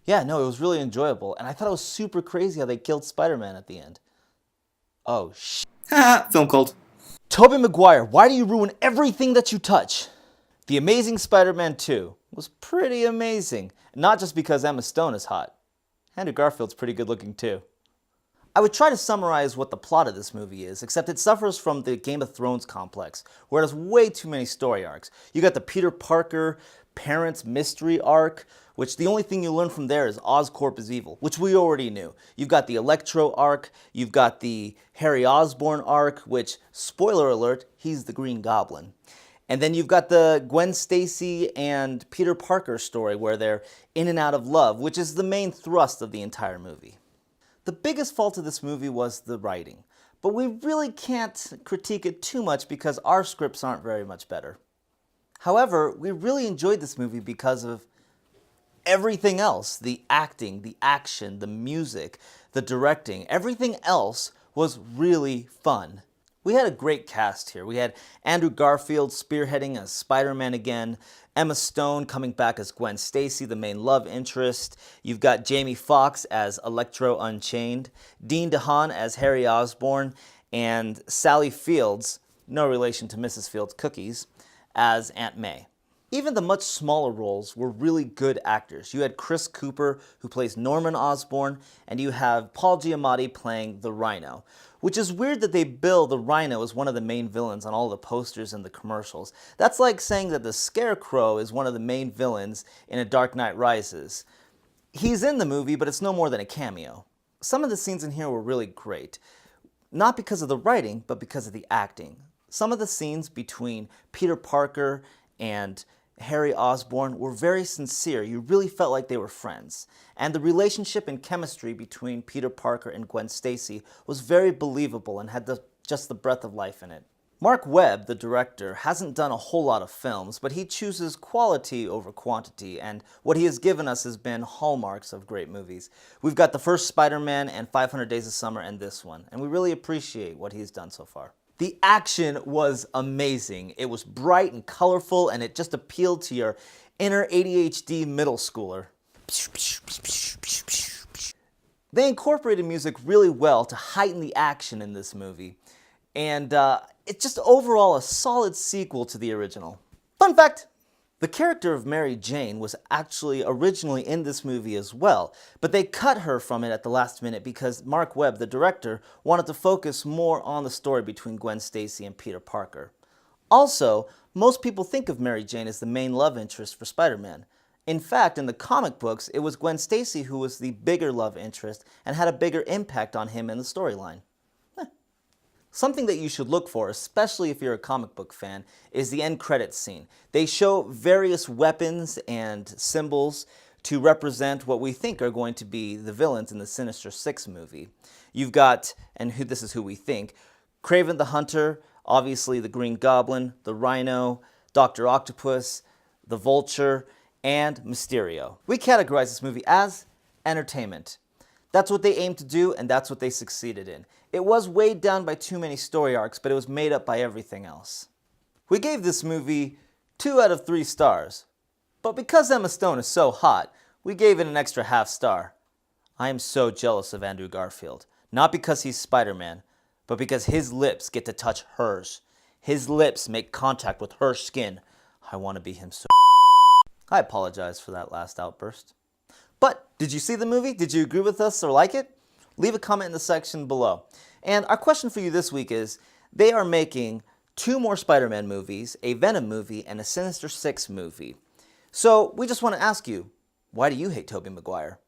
Yeah, no, it was really enjoyable, and I thought it was super crazy how they killed Spider-Man at the end. Oh, Haha, film cult. Tobey Maguire, why do you ruin everything that you touch? The Amazing Spider-Man 2 was pretty amazing, not just because Emma Stone is hot. Andrew Garfield's pretty good looking too. I would try to summarize what the plot of this movie is, except it suffers from the Game of Thrones complex, where it has way too many story arcs. You got the Peter Parker parents mystery arc, which the only thing you learn from there is Oscorp is evil, which we already knew. You've got the Electro arc, you've got the Harry Osborn arc, which, spoiler alert, he's the Green Goblin. And then you've got the Gwen Stacy and Peter Parker story where they're in and out of love, which is the main thrust of the entire movie. The biggest fault of this movie was the writing, but we really can't critique it too much because our scripts aren't very much better. However, we really enjoyed this movie because of everything else. The acting, the action, the music, the directing, everything else was really fun. We had a great cast here. We had Andrew Garfield spearheading as Spider-Man again, Emma Stone coming back as Gwen Stacy, the main love interest. You've got Jamie Foxx as Electro Unchained, Dean DeHaan as Harry Osborn, and Sally Fields, no relation to Mrs. Fields' cookies, as Aunt May. Even the much smaller roles were really good actors. You had Chris Cooper, who plays Norman Osborn, and you have Paul Giamatti playing the Rhino, which is weird that they bill the Rhino as one of the main villains on all the posters and the commercials. That's like saying that the Scarecrow is one of the main villains in A Dark Knight Rises. He's in the movie, but it's no more than a cameo. Some of the scenes in here were really great, not because of the writing, but because of the acting. Some of the scenes between Peter Parker and Harry Osborn were very sincere. You really felt like they were friends. And the relationship and chemistry between Peter Parker and Gwen Stacy was very believable and had just the breath of life in it. Mark Webb, the director, hasn't done a whole lot of films, but he chooses quality over quantity, and what he has given us has been hallmarks of great movies. We've got the first Spider-Man and 500 Days of Summer and this one, and we really appreciate what he's done so far. The action was amazing. It was bright and colorful, and it just appealed to your inner ADHD middle schooler. They incorporated music really well to heighten the action in this movie, and it's just overall a solid sequel to the original. Fun fact! The character of Mary Jane was actually originally in this movie as well, but they cut her from it at the last minute because Mark Webb, the director, wanted to focus more on the story between Gwen Stacy and Peter Parker. Also, most people think of Mary Jane as the main love interest for Spider-Man. In fact, in the comic books, it was Gwen Stacy who was the bigger love interest and had a bigger impact on him in the storyline. Something that you should look for, especially if you're a comic book fan, is the end credits scene. They show various weapons and symbols to represent what we think are going to be the villains in the Sinister Six movie. You've got, and this is who we think, Kraven the Hunter, obviously the Green Goblin, the Rhino, Dr. Octopus, the Vulture, and Mysterio. We categorize this movie as entertainment. That's what they aimed to do, and that's what they succeeded in. It was weighed down by too many story arcs, but it was made up by everything else. We gave this movie 2 out of 3 stars, but because Emma Stone is so hot, we gave it an extra half star. I am so jealous of Andrew Garfield, not because he's Spider-Man, but because his lips get to touch hers. His lips make contact with her skin. I want to be him so. I apologize for that last outburst. But did you see the movie? Did you agree with us or like it? Leave a comment in the section below. And our question for you this week is, they are making 2 more Spider-Man movies, a Venom movie, and a Sinister Six movie. So we just want to ask you, why do you hate Tobey Maguire?